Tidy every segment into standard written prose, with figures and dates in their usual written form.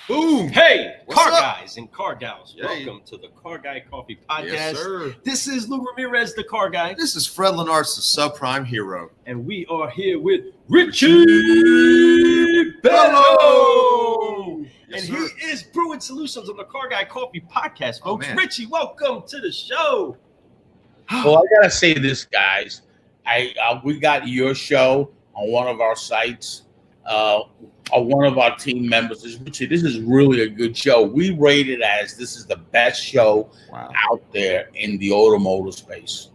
Boom. Hey, What's car up? guys and car gals, Yay. welcome to the Car Guy Coffee Podcast. Yes, sir. This is Lou Ramirez, the car guy, This is Fred Lenart's the subprime hero. and we are here with Richie Bello. Yes, And sir. he is Brewin Solutions on the Car Guy Coffee Podcast, Oh, folks. man. Richie, welcome to the show. Well, I gotta say this, guys. We got your show on one of our sites. One of our team members is Richie. This is really a good show. We rate it as this is the best show out there in the automotive space.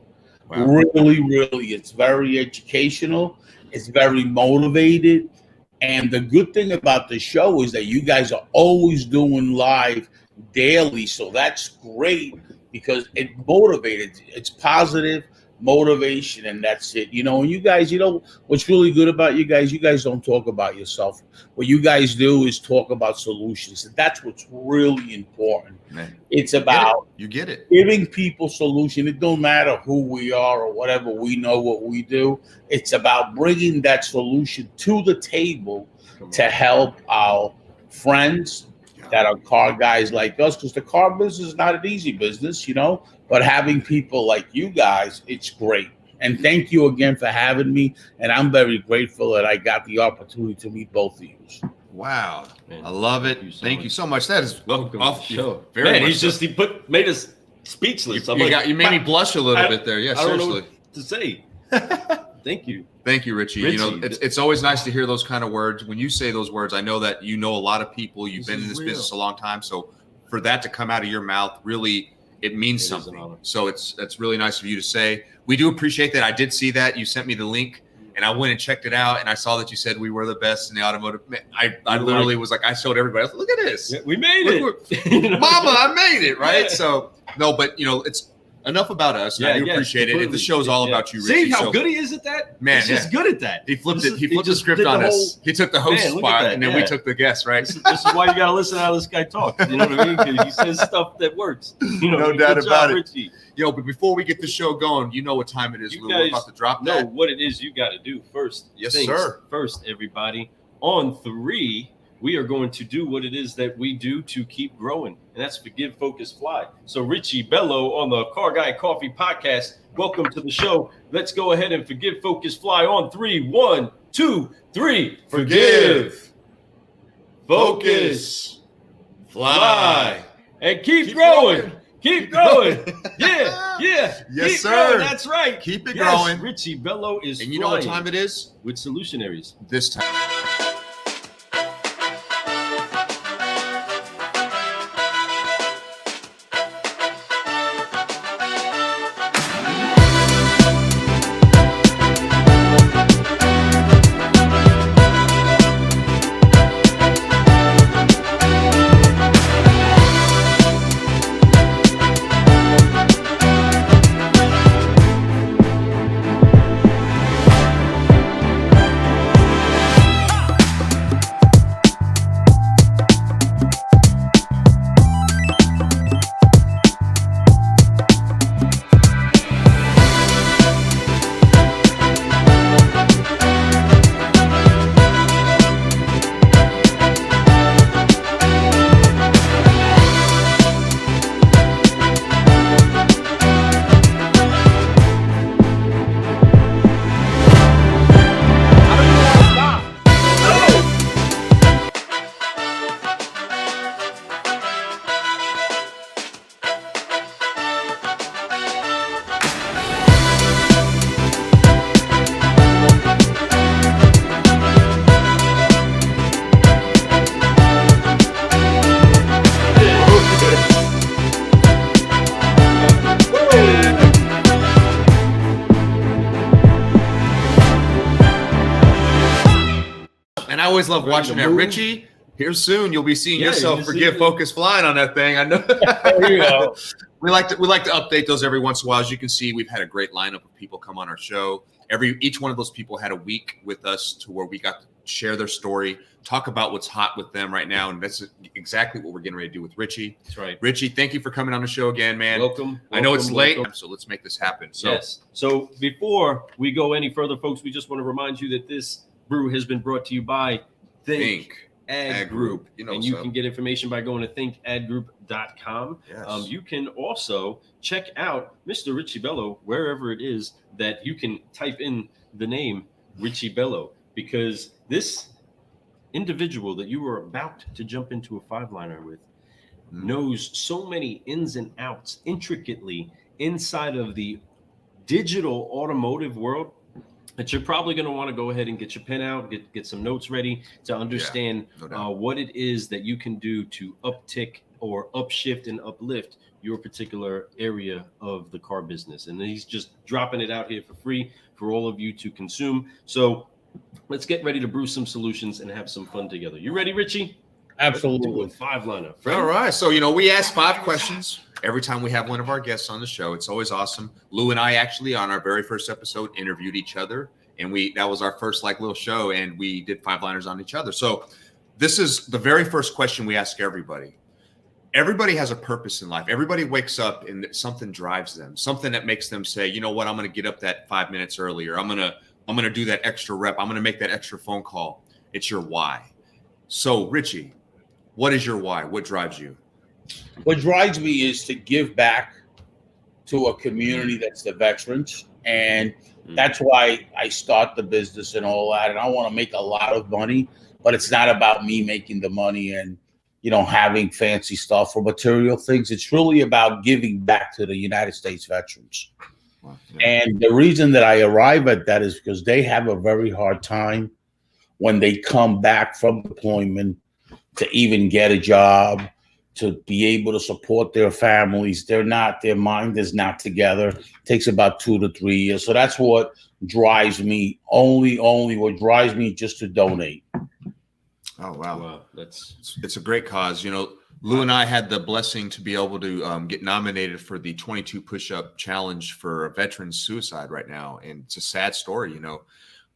Wow. Really, it's very educational. It's very motivated. And the good thing about the show is that you guys are always doing live daily. So that's great because it motivated. It's positive motivation, and that's it. You know, and you guys, what's really good about you guys don't talk about yourself. What you guys do is talk about solutions. And that's what's really important. Man. It's about You get it. giving people solution. It don't matter who we are or whatever, we know what we do. It's about bringing that solution to the table to help our friends that are car guys like us, because the car business is not an easy business, but having people like you guys, it's great. And thank you again for having me. And I'm very grateful that I got the opportunity to meet both of you. Wow. Man, I love it. Thank you so much. That is Welcome off to the show. Very Man, much he's so. just made us speechless. You made me blush a little bit there. Yeah, I don't know seriously. what to say. Thank you. Thank you, Richie. Richie. It's always nice to hear those kind of words. When you say those words, I know that you know a lot of people. You've been in this business a long time. So for that to come out of your mouth, really, it means It is an something. honor. So it's really nice of you to say. We do appreciate that. I did see that. You sent me the link, and I went and checked it out, and I saw that you said we were the best in the automotive. I literally was like, I showed everybody. I was like, look at this. Yeah, we made Look, it. Mama, I made it, right? Yeah. So, no, but, it's enough about us. And I do appreciate it. The show's all about you, Richie. See how so, good he is at that? Man, He's just good at that. He flipped This it. is- He flipped the just script did on the us. whole- He took the host Man, look at spot, that, and then we yeah. took the guest, right? This is why you got to listen to how this guy talks. You know what I mean? 'Cause he says stuff that works. No good doubt job, about it. Richie. But before we get the show going, you know what time it is, You Lou. We're guys about to drop know that. what it is you got to do first. Yes, things sir. First, everybody. On 3, we are going to do what it is that we do to keep growing, and that's Forgive, Focus, Fly. So Richie Bello on the Car Guy Coffee Podcast, welcome to the show. Let's go ahead and Forgive, Focus, Fly on 3. 1, 2, 3. Forgive, focus, fly, and keep growing. Keep going. Yeah. Yes, Keep sir. growing. That's right. Keep it Yes, growing. Richie Bello is And you know what flying time it is? with Solutionaries. This time. And I always love watching that. Richie, here soon you'll be seeing yourself you see Forgive, it. Focus, Flying on that thing. I know. There you go. We like to update those every once in a while. As you can see, we've had a great lineup of people come on our show. Each one of those people had a week with us to where we got to share their story, talk about what's hot with them right now, and that's exactly what we're getting ready to do with Richie. That's right. Richie, thank you for coming on the show again, man. Welcome. I know it's late, welcome. so let's make this happen. So Yes. So before we go any further, folks, we just want to remind you that this brew has been brought to you by Think Ad Group. You know, and you can get information by going to thinkadgroup.com. Yes. You can also check out Mr. Richie Bello wherever it is that you can type in the name Richie Bello, because this individual that you are about to jump into a five-liner with knows so many ins and outs intricately inside of the digital automotive world that you're probably going to want to go ahead and get your pen out, get some notes ready to understand what it is that you can do to uptick or upshift and uplift your particular area of the car business. And he's just dropping it out here for free for all of you to consume. So let's get ready to brew some solutions and have some fun together. You ready, Richie? Absolutely. Five-liner. All right. So, you know, we ask 5 questions every time we have one of our guests on the show. It's always awesome. Lou and I actually, on our very first episode, interviewed each other. And that was our first little show. And we did 5-liners on each other. So this is the very first question we ask everybody. Everybody has a purpose in life. Everybody wakes up and something drives them, something that makes them say, you know what, I'm going to get up that 5 minutes earlier. I'm going to do that extra rep. I'm going to make that extra phone call. It's your why. So, Richie, what is your why? What drives you? What drives me is to give back to a community that's the veterans. And that's why I start the business and all that. And I want to make a lot of money, but it's not about me making the money and, you know, having fancy stuff or material things. It's really about giving back to the United States veterans. Wow, yeah. And the reason that I arrive at that is because they have a very hard time when they come back from deployment to even get a job, to be able to support their families. Their mind is not together. It takes about 2 to 3 years. So that's what drives me. Only what drives me just to donate. Oh, wow. It's a great cause. You know, Lou and I had the blessing to be able to get nominated for the 22 push-up challenge for veterans suicide right now. And it's a sad story, you know.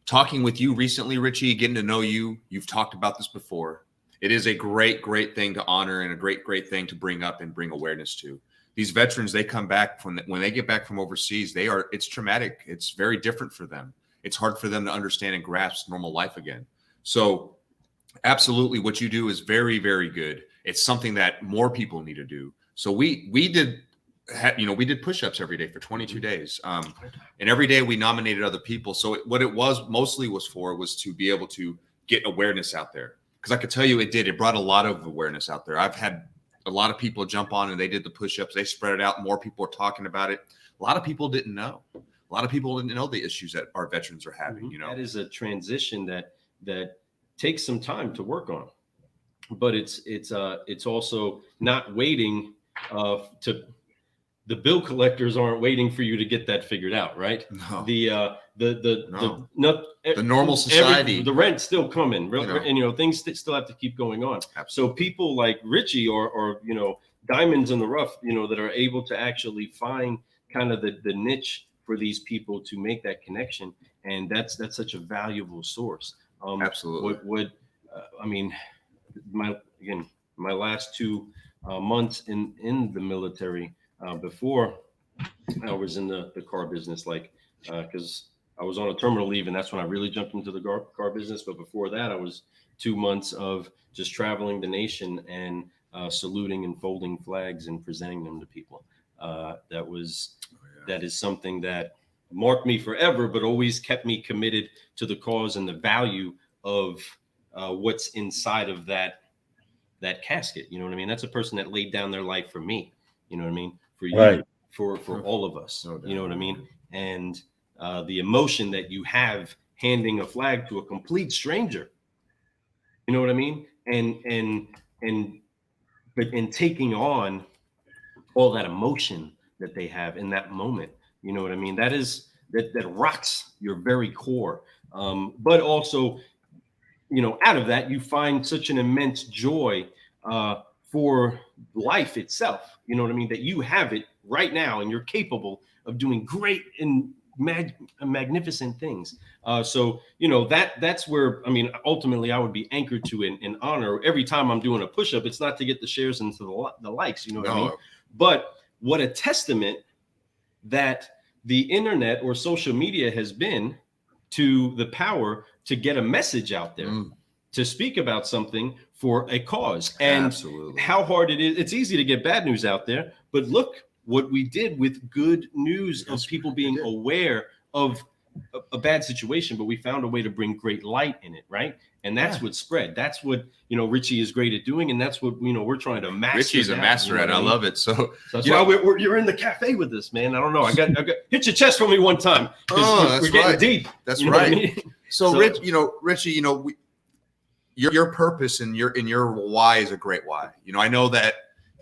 Talking with you recently, Richie, getting to know you, you've talked about this before. It is a great, great thing to honor and a great, great thing to bring up and bring awareness to. These veterans, they come back when they get back from overseas, it's traumatic. It's very different for them. It's hard for them to understand and grasp normal life again. So absolutely what you do is very, very good. It's something that more people need to do. So we did push-ups every day for 22 days. And every day we nominated other people. So what it was mostly was to be able to get awareness out there. Because I could tell you it brought a lot of awareness out there. I've had a lot of people jump on and they did the push-ups. They spread it out. More people are talking about it. A lot of people didn't know. A lot of people didn't know the issues that our veterans are having. You know, that is a transition that takes some time to work on. But it's also not waiting the bill collectors aren't waiting for you to get that figured out, right? No. The normal society, the rent's still coming, and things still have to keep going on. Absolutely. So people like Richie or diamonds in the rough, that are able to actually find kind of the niche for these people to make that connection, and that's such a valuable source. Absolutely. My last 2 months in the military. Before I was in the car business, because I was on a terminal leave, and that's when I really jumped into the car business. But before that, I was 2 months of just traveling the nation and saluting and folding flags and presenting them to people. That is something that marked me forever, but always kept me committed to the cause and the value of what's inside of that casket. You know what I mean? That's a person that laid down their life for me. You know what I mean? For you, right. for all of us. You know what I mean? And the emotion that you have handing a flag to a complete stranger. You know what I mean? And taking on all that emotion that they have in that moment. You know what I mean? That rocks your very core. But also, out of that, you find such an immense joy for life itself. You know what I mean? That you have it right now and you're capable of doing great and magnificent things. So that's where, ultimately I would be anchored to in honor. Every time I'm doing a push-up, it's not to get the shares and the likes, you know what I mean? But what a testament that the internet or social media has been to the power to get a message out there. to speak about something for a cause. And Absolutely. how hard it is. It's easy to get bad news out there, but look what we did with good news of people being aware of a bad situation, but we found a way to bring great light in it, right? And that's what spread. That's what, you know, Richie is great at doing, and that's what, you know, we're trying to master. Richie's a master at it. I love it. So that's why you're in the cafe with us, man. I don't know. I got hit your chest for me one time. We're getting deep. That's right. I mean? So Rich, you know, Richie, you know, your purpose and your why is a great why. You know, I know that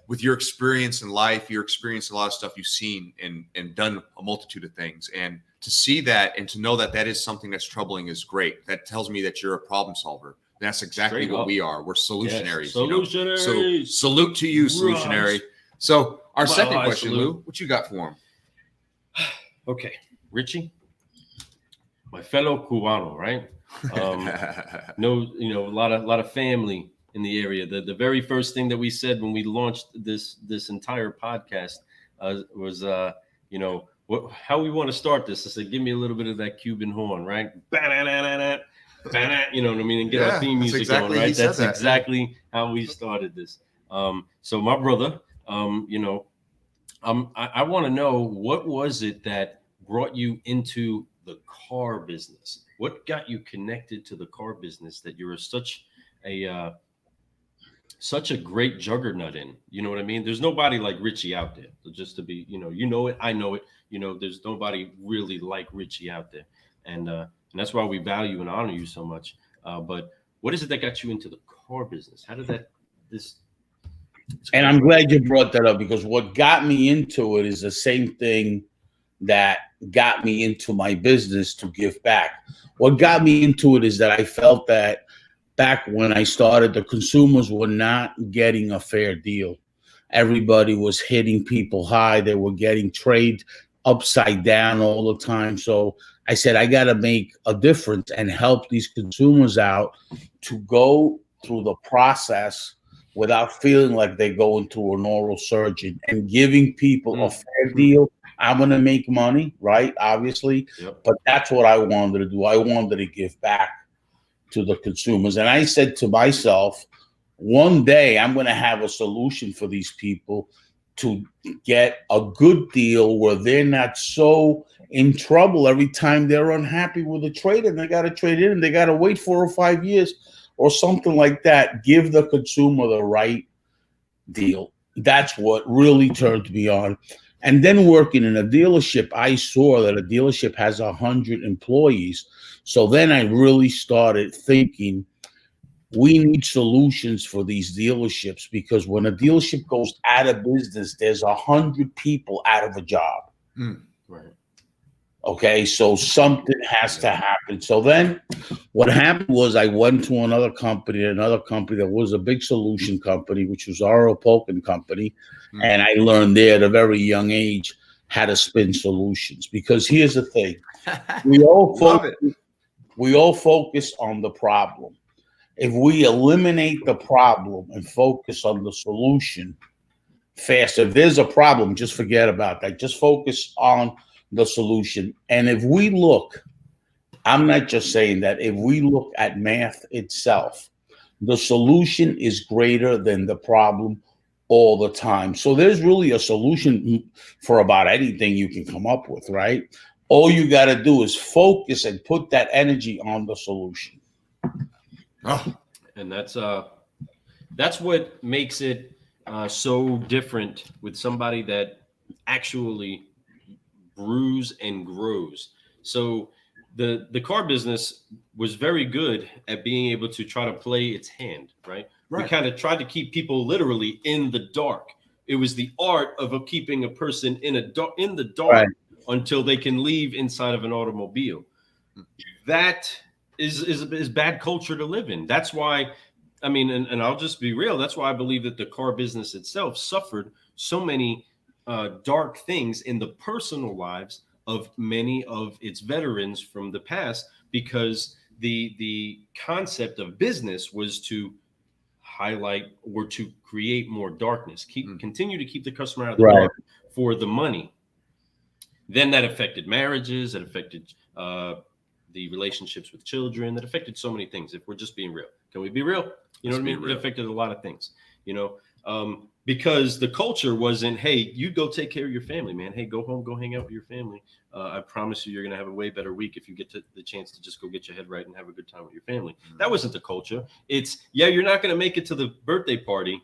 with your experience in life, you're experienced a lot of stuff you've seen and done a multitude of things. And to see that and to know that that is something that's troubling is great. That tells me that you're a problem solver. That's exactly what we are. We're solutionaries. Yes, solutionaries. You know? So salute to you, solutionary. So our second question, Lou, what you got for him? Okay, Richie, my fellow Cubano, right? You know, a lot of family in the area. The very first thing that we said when we launched this entire podcast was, you know, how we want to start this. I said, give me a little bit of that Cuban horn, right? You know what I mean? And get our theme music going, right? That's exactly how we started this. So my brother, you know, I want to know, what was it that brought you into the car business? What got you connected to the car business that you're such a great juggernaut in? You know what I mean? There's nobody like Richie out there. So just to be, you know it, I know it. You know, there's nobody really like Richie out there, and that's why we value and honor you so much. But what is it that got you into the car business? How did this? And I'm glad you brought that up, because what got me into it is the same thing that got me into my business, to give back. What got me into it is that I felt that back when I started, the consumers were not getting a fair deal. Everybody was hitting people high. They were getting trade upside down all the time. So I said, I got to make a difference and help these consumers out to go through the process without feeling like they go into an oral surgeon, and giving people a fair deal. I'm going to make money, right? Obviously. Yep. But that's what I wanted to do. I wanted to give back to the consumers. And I said to myself, one day I'm going to have a solution for these people to get a good deal where they're not so in trouble every time they're unhappy with a trade and they got to trade in and they got to wait 4 or 5 years or something like that. Give the consumer the right deal. That's what really turned me on. And then working in a dealership, I saw that a dealership has 100 employees. So then I really started thinking, we need solutions for these dealerships, because when a dealership goes out of business, there's 100 people out of a job. Right. Okay, so something has to happen. So then what happened was I went to another company that was a big solution company, which was R.O. Polk & Company. And I learned there at a very young age how to spin solutions. Because here's the thing. We all focus on the problem. If we eliminate the problem and focus on the solution fast, if there's a problem, just forget about that. Just focus on the solution. And if we look, I'm not just saying that, if we look at math itself, the solution is greater than the problem all the time. So there's really a solution for about anything you can come up with, right? All you got to do is focus and put that energy on the solution. Oh, and that's what makes it so different with somebody that actually brews and grows. So the car business was very good at being able to try to play its hand, right? We kind of tried to keep people literally in the dark. It was the art of keeping a person in the dark until they can leave inside of an automobile. That is bad culture to live in. That's why, I mean, and I'll just be real. That's why I believe that the car business itself suffered so many dark things in the personal lives of many of its veterans from the past, because the concept of business was to highlight or to create more darkness, continue to keep the customer out of the dark for the money. Then that affected marriages, that affected the relationships with children, that affected so many things, if we're just being real. Can we be real? You know what I mean? Real. It affected a lot of things, you know, because the culture wasn't, hey, you go take care of your family, man. Hey, go home, go hang out with your family. I promise you, you're going to have a way better week if you get the chance to just go get your head right and have a good time with your family. That wasn't the culture. It's, yeah, you're not going to make it to the birthday party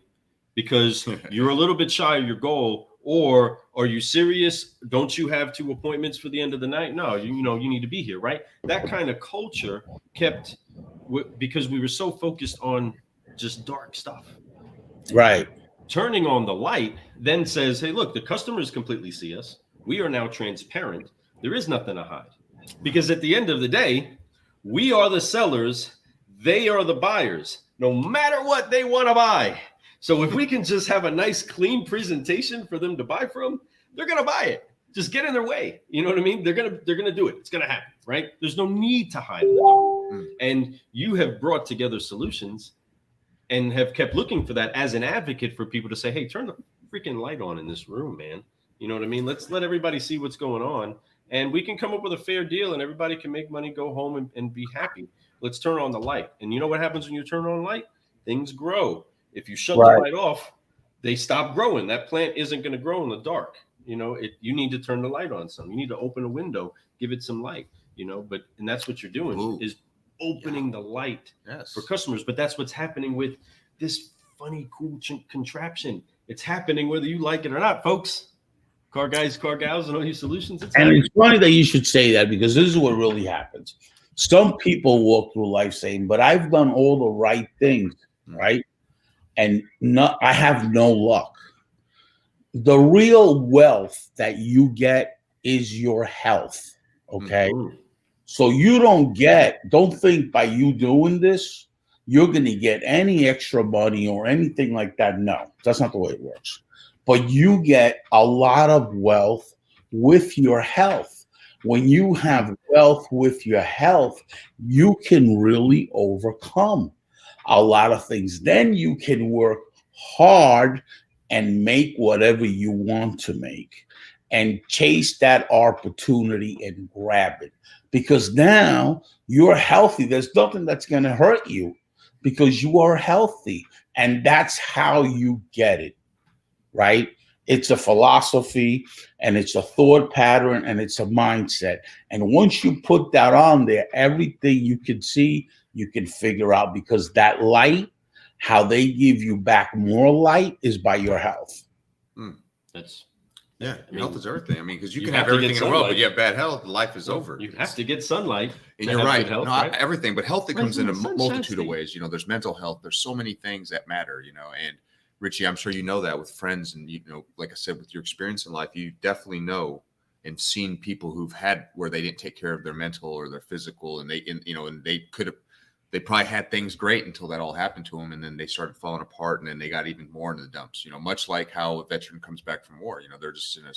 because you're a little bit shy of your goal. Or are you serious? Don't you have 2 appointments for the end of the night? No, you know, you need to be here, right? That kind of culture kept, because we were so focused on just dark stuff. Right. Turning on the light then says, hey, look, the customers completely see us. We are now transparent. There is nothing to hide. Because at the end of the day, we are the sellers. They are the buyers, no matter what they want to buy. So if we can just have a nice, clean presentation for them to buy from, they're going to buy it. Just get in their way. You know what I mean? They're going to do it. It's going to happen, right? There's no need to hide in the dark. And you have brought together solutions and have kept looking for that as an advocate for people to say, hey, turn the freaking light on in this room, man. You know what I mean? Let's let everybody see what's going on. And we can come up with a fair deal and everybody can make money, go home and be happy. Let's turn on the light. And you know what happens when you turn on light? Things grow. If you shut the light off, they stop growing. That plant isn't going to grow in the dark. You know, you need to turn the light on some. You need to open a window, give it some light, you know, and that's what you're doing is opening the light for customers. But that's what's happening with this funny, cool contraption. It's happening whether you like it or not, folks. Car guys, car gals, and all your solutions. It's funny that you should say that because this is what really happens. Some people walk through life saying, but I've done all the right things, right? And I have no luck. The real wealth that you get is your health, okay? So you don't think by you doing this, you're going to get any extra money or anything like that. No, that's not the way it works. But you get a lot of wealth with your health. When you have wealth with your health, you can really overcome a lot of things. Then you can work hard and make whatever you want to make and chase that opportunity and grab it. Because now you're healthy. There's nothing that's going to hurt you because you are healthy. And that's how you get it, right? It's a philosophy and it's a thought pattern and it's a mindset. And once you put that on there, everything you can see, you can figure out because that light, how they give you back more light is by your health. Health is everything. I mean, because you can have everything in the world, but you have bad health, life is over. You have to get sunlight. And you're right. Health, right? Everything, but health, it comes in a multitude of ways. You know, there's mental health. There's so many things that matter, you know, and Richie, I'm sure you know that with friends and, you know, like I said, with your experience in life, you definitely know and seen people who've had where they didn't take care of their mental or their physical and they probably had things great until that all happened to them. And then they started falling apart and then they got even more in the dumps, you know, much like how a veteran comes back from war, you know, they're just in a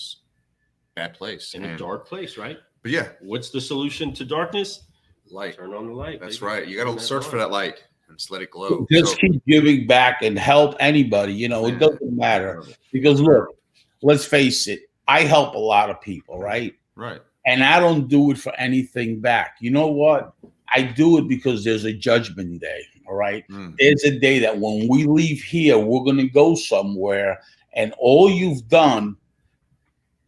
bad place. In a dark place, right? But yeah. What's the solution to darkness? Light. Turn on the light. That's right. You got to search for that light. And just let it glow. Just keep giving back and help anybody. You know, it doesn't matter. Because look, let's face it, I help a lot of people, right? Right. And I don't do it for anything back. You know what? I do it because there's a judgment day, all right? There's a day that when we leave here, we're going to go somewhere, and all you've done,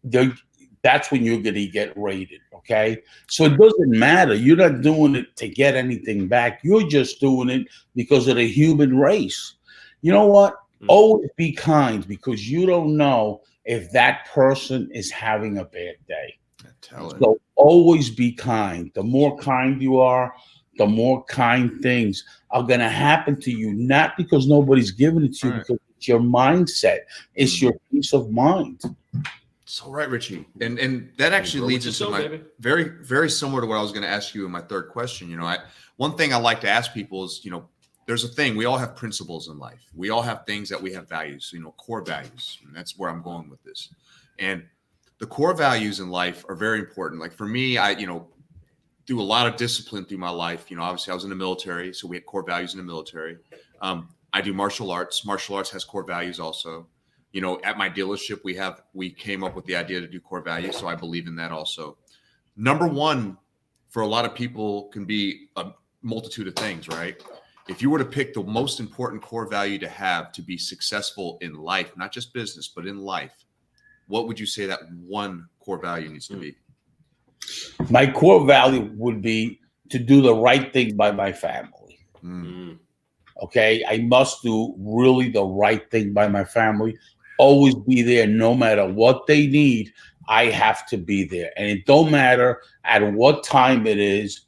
that's when you're going to get rated, okay? So it doesn't matter. You're not doing it to get anything back. You're just doing it because of the human race. You know what? Always be kind because you don't know if that person is having a bad day. So always be kind. The more kind you are, the more kind things are going to happen to you, not because nobody's giving it to you, because it's your mindset. It's your peace of mind. So right, Richie. And that actually leads us to my very, very similar to what I was going to ask you in my third question. You know, one thing I like to ask people is, you know, there's a thing, we all have principles in life. We all have things that we have values, you know, core values. And that's where I'm going with this. And the core values in life are very important. Like for me, I, you know, do a lot of discipline through my life. You know, obviously I was in the military, so we had core values in the military. I do martial arts. Martial arts has core values also. You know, at my dealership, we came up with the idea to do core values. So I believe in that also. Number one for a lot of people can be a multitude of things, right? if you were to pick the most important core value to have to be successful in life, not just business, but in life, what would you say that one core value needs to be? My core value would be to do the right thing by my family. Okay, I must do really the right thing by my family. Always be there, no matter what they need. I have to be there, and it don't matter at what time it is.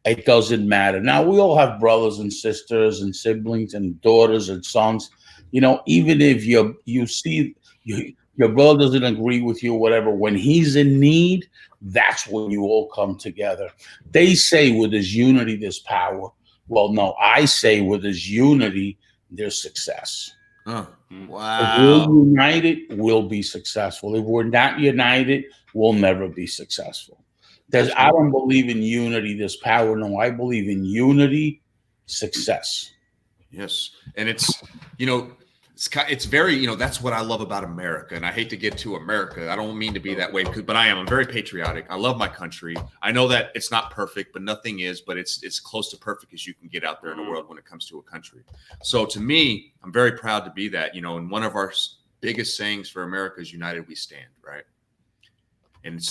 It doesn't matter. Now, we all have brothers and sisters and siblings and daughters and sons. You know, even if you see your brother doesn't agree with you, whatever, when he's in need, that's when you all come together. They say with his unity, there's power. Well, no, I say with his unity, there's success. Oh, If wow. we're united, we'll be successful. If we're not united, we'll never be successful. I don't believe in unity, there's power. No, I believe in unity, success. Yes. And it's, you know, it's very, you know, that's what I love about America. And I hate to get to America. I don't mean to be that way, but I am. I'm very patriotic. I love my country. I know that it's not perfect, but nothing is, but it's close to perfect as you can get out there in the world when it comes to a country. So to me, I'm very proud to be that, you know, and one of our biggest sayings for America is united we stand, right? And it's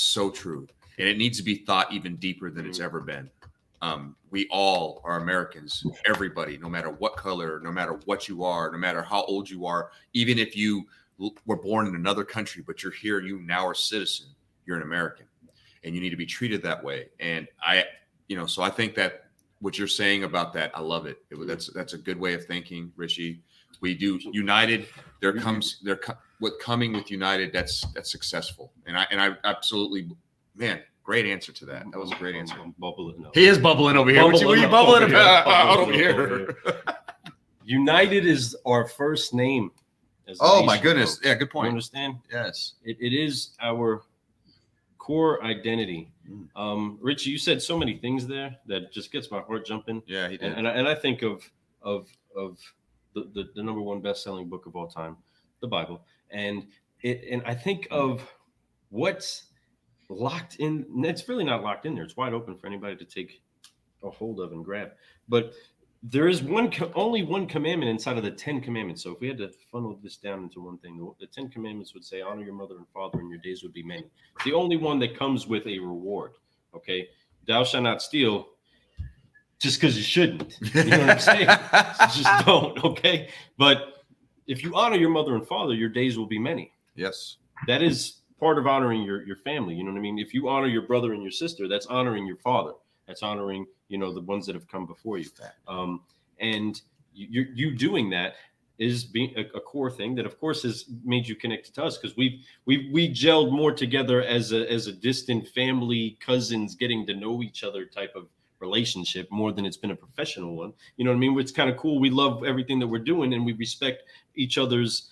so true. And it needs to be thought even deeper than it's ever been. We all are Americans, everybody, no matter what color, no matter what you are, no matter how old you are, even if you were born in another country, but you're here, you now are a citizen, you're an American, and you need to be treated that way. And so I think that what you're saying about that, I love it. That's a good way of thinking, Richie. We do united. Coming with united. That's successful. And I absolutely, man. Great answer to that. That was a great answer. I'm bubbling up. He is bubbling over here. What are you bubbling about over here? United is our first name. Oh my goodness. Yeah, good point. You understand? Yes. It is our core identity. Richie, you said so many things there that just gets my heart jumping. Yeah, he did. And I think of the number one best-selling book of all time, the Bible. And I think of what's locked in. It's really not locked in there. It's wide open for anybody to take a hold of and grab. But there is only one commandment inside of the 10 commandments. So if we had to funnel this down into one thing, the 10 commandments would say, honor your mother and father, and your days would be many. It's the only one that comes with a reward. Okay. Thou shalt not steal just because you shouldn't. You know what I'm saying? Just don't. Okay. But if you honor your mother and father, your days will be many. Yes. That is part of honoring your family. You know what I mean? If you honor your brother and your sister, that's honoring your father. That's honoring, you know, the ones that have come before you. And you doing that is being a core thing that, of course, has made you connected to us, because we gelled more together as a distant family, cousins, getting to know each other type of relationship more than it's been a professional one. You know what I mean? It's kind of cool. We love everything that we're doing, and we respect each other's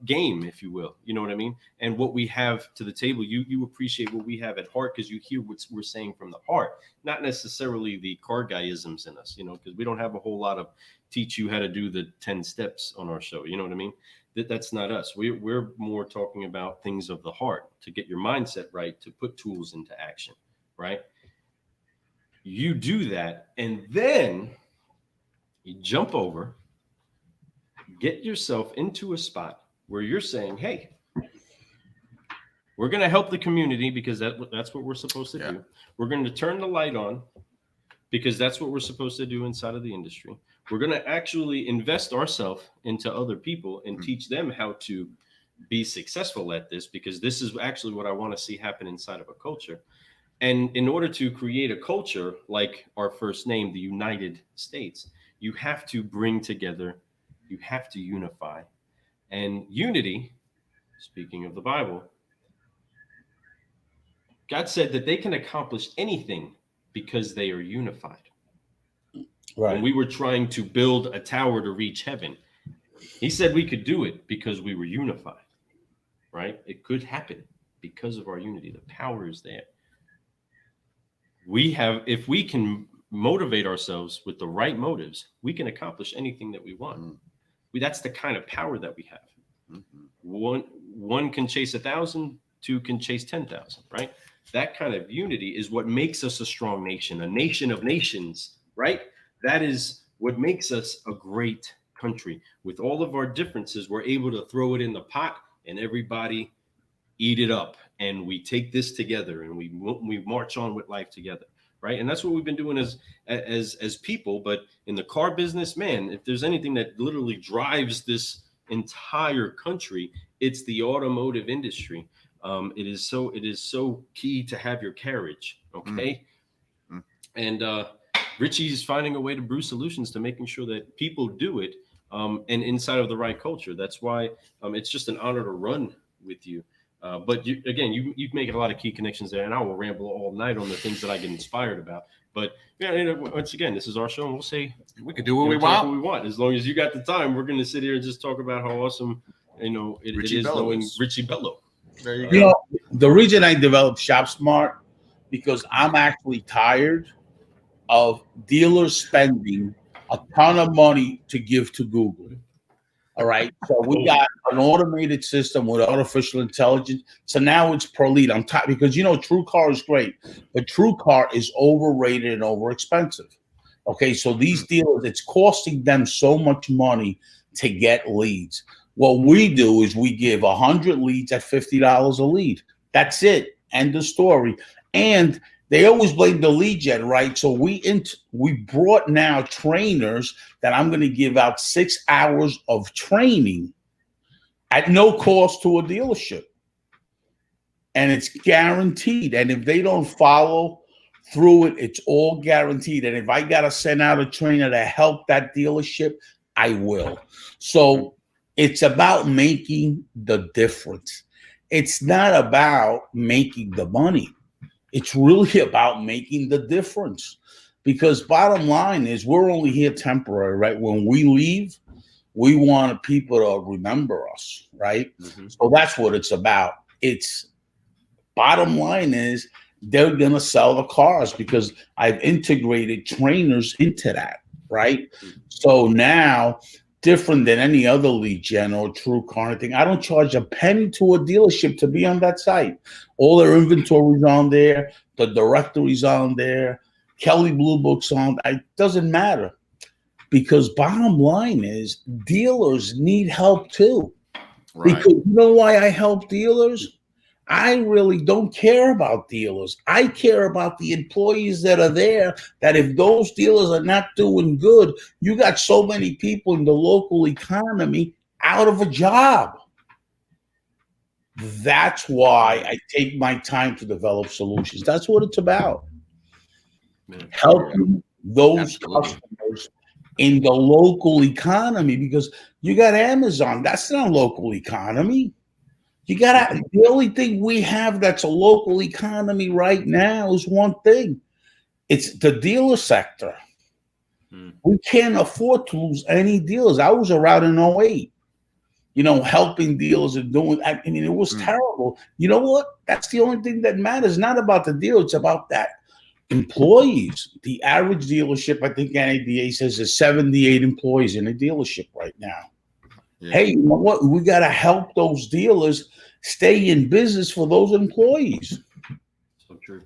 game, if you will. You know what I mean? And what we have to the table, you appreciate what we have at heart, because you hear what we're saying from the heart, not necessarily the car guyisms in us, you know, because we don't have a whole lot of teach you how to do the 10 steps on our show. You know what I mean? That's not us. We're more talking about things of the heart, to get your mindset right, to put tools into action, right? You do that, and then you jump over, get yourself into a spot where you're saying, hey, we're going to help the community, because that's what we're supposed to do. We're going to turn the light on, because that's what we're supposed to do inside of the industry. We're going to actually invest ourselves into other people and teach them how to be successful at this, because this is actually what I want to see happen inside of a culture. And in order to create a culture like our first name, the United States, you have to bring together, you have to unify. And unity, speaking of the Bible, God said that they can accomplish anything because they are unified. Right. When we were trying to build a tower to reach heaven, he said we could do it because we were unified, right? It could happen because of our unity. The power is there. If we can motivate ourselves with the right motives, we can accomplish anything that we want. That's the kind of power that we have. One can chase 1,000, two can chase 10,000, right? That kind of unity is what makes us a strong nation, a nation of nations, right? That is what makes us a great country. With all of our differences, we're able to throw it in the pot and everybody eat it up. And we take this together and we march on with life together. Right. And that's what we've been doing as people. But in the car business, man, if there's anything that literally drives this entire country, it's the automotive industry. It is so key to have your carriage. Okay. Mm. And Richie's finding a way to brew solutions to making sure that people do it, and inside of the right culture. That's why it's just an honor to run with you. But you make a lot of key connections there, and I will ramble all night on the things that I get inspired about. But yeah, once again, this is our show, and we'll say we can do what we talk want. what we want. As long as you got the time, we're going to sit here and just talk about how awesome it is knowing Richie Bello. There you You go. know, the reason I developed Shop Smart, because I'm actually tired of dealers spending a ton of money to give to Google. All right. So we got an automated system with artificial intelligence. So now it's per lead. I'm tired because TrueCar is great, but TrueCar is overrated and overexpensive. Okay. So these dealers, it's costing them so much money to get leads. What we do is we give 100 leads at $50 a lead. That's it. End of story. And they always blame the lead gen, right? So we brought now trainers that I'm going to give out 6 hours of training at no cost to a dealership. And it's guaranteed. And if they don't follow through it, it's all guaranteed. And if I got to send out a trainer to help that dealership, I will. So it's about making the difference. It's not about making the money. It's really about making the difference, because bottom line is we're only here temporary, right? When we leave, we want people to remember us, right? Mm-hmm. So that's what it's about. It's bottom line is they're going to sell the cars because I've integrated trainers into that, right? So now, different than any other lead gen or TrueCar thing, I don't charge a penny to a dealership to be on that site. All their inventory's on there, the directory's on there, Kelly Blue Book's on. It doesn't matter, because bottom line is dealers need help too. Right. Because you know why I help dealers? I really don't care about dealers. I care about the employees that are there, that if those dealers are not doing good, you got so many people in the local economy out of a job. That's why I take my time to develop solutions. That's what it's about. Helping those customers in the local economy, because you got Amazon. That's not a local economy. The only thing we have that's a local economy right now is one thing. It's the dealer sector. We can't afford to lose any dealers. I was around in 08, helping dealers and doing, I mean, it was terrible. You know what? That's the only thing that matters. Not about the deal. It's about that employees. The average dealership, I think NADA says, is 78 employees in a dealership right now. Yeah. Hey, you know what? We got to help those dealers stay in business for those employees. So true.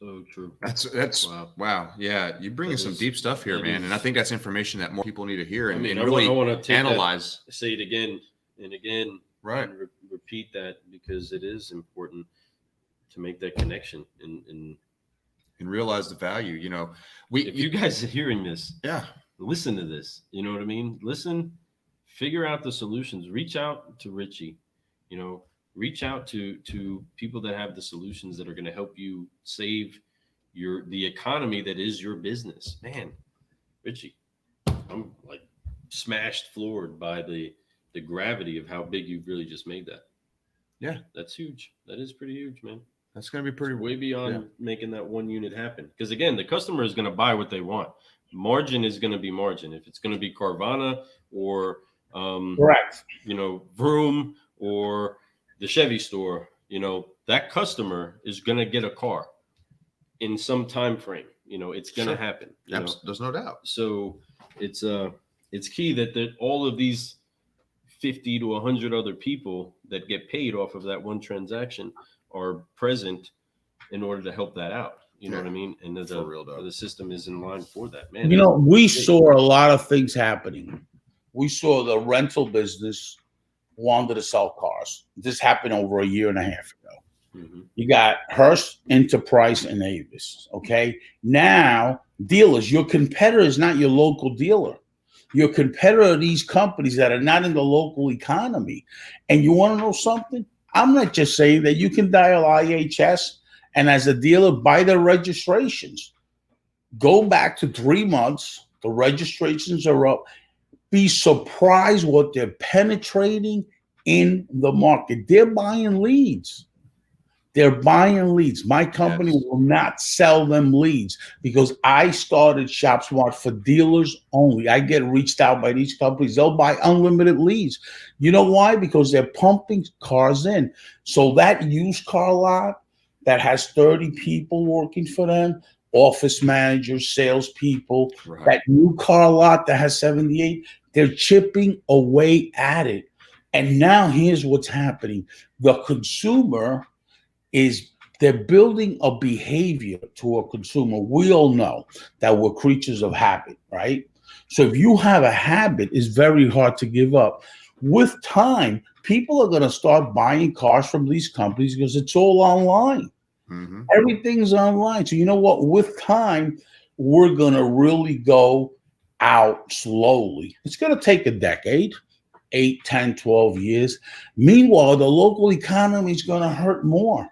So true. That's wow. Yeah, you're bringing some deep stuff here, man. And I think that's information that more people need to hear and really analyze. Say it again and again. Right. And repeat that, because it is important to make that connection and realize the value. If you guys are hearing this, yeah, listen to this. You know what I mean? Listen, figure out the solutions. Reach out to Richie. Reach out to people that have the solutions that are going to help you save the economy that is your business. Man, Richie, I'm like smashed floored by the gravity of how big you've really just made that. Yeah, that's huge. That is pretty huge, man. That's going to be pretty way beyond making that one unit happen. Because again, the customer is going to buy what they want. Margin is going to be margin. If it's going to be Carvana or correct, Vroom or the Chevy store, that customer is going to get a car in some time frame. It's going to happen. There's no doubt. So it's key that all of these 50 to 100 other people that get paid off of that one transaction are present in order to help that out. You know what I mean? And For real, dog. the system is in line for that, man. You know, we saw a lot of things happening. We saw the rental business wanted to sell cars. This happened over a year and a half ago. Mhm. You got Hearst, Enterprise, and Avis. Okay. Now, dealers, your competitor is not your local dealer. Your competitor are these companies that are not in the local economy. And you want to know something? I'm not just saying that you can dial IHS and as a dealer buy their registrations. Go back to 3 months. The registrations are up. Be surprised what they're penetrating in the market. They're buying leads. They're buying leads. My company will not sell them leads because I started ShopSmart for dealers only. I get reached out by these companies. They'll buy unlimited leads. You know why? Because they're pumping cars in. So that used car lot that has 30 people working for them, office managers, salespeople, that new car lot that has 78, they're chipping away at it. And now here's what's happening. The consumer is they're building a behavior to a consumer. We all know that we're creatures of habit, right? So if you have a habit, it's very hard to give up. With time, people are going to start buying cars from these companies because it's all online. Mm-hmm. Everything's online. So you know what? With time, we're going to really go out slowly. It's going to take a decade, 8, 10, 12 years. Meanwhile, the local economy is going to hurt more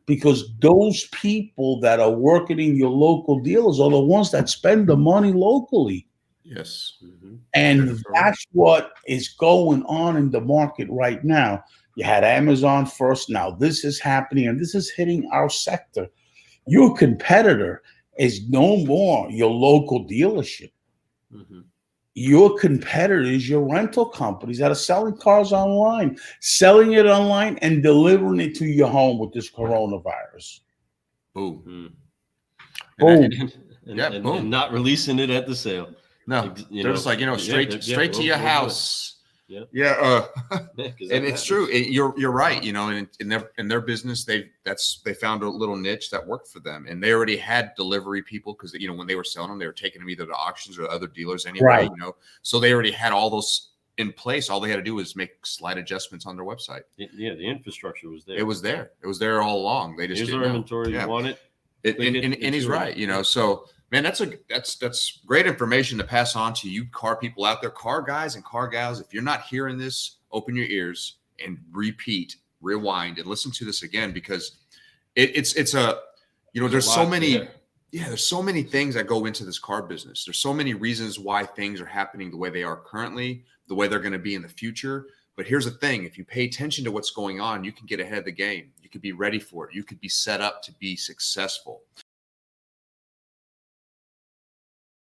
because those people that are working in your local dealers are the ones that spend the money locally. Yes. Mm-hmm. And that's what is going on in the market right now. You had Amazon first. Now this is happening, and this is hitting our sector. Your competitor is no more your local dealership. Mm-hmm. Your competitor is your rental companies that are selling cars online, selling it online and delivering it to your home with this coronavirus. Boom. Boom. And not releasing it at the sale. No, they're just like, straight to your house. Yeah. Yeah. And it's true. You're right. In their business, they found a little niche that worked for them, and they already had delivery people because when they were selling them, they were taking them either to auctions or other dealers anyway. Right. So they already had all those in place. All they had to do was make slight adjustments on their website. Yeah, the infrastructure was there. It was there. It was there all along. They just here's didn't our know. inventory. You want it? And he's right. So. Man, that's great information to pass on to you car people out there, car guys and car gals. If you're not hearing this, open your ears and rewind, and listen to this again because there's so many. Yeah, there's so many things that go into this car business. There's so many reasons why things are happening the way they are currently, the way they're going to be in the future. But here's the thing. If you pay attention to what's going on, you can get ahead of the game. You could be ready for it. You could be set up to be successful.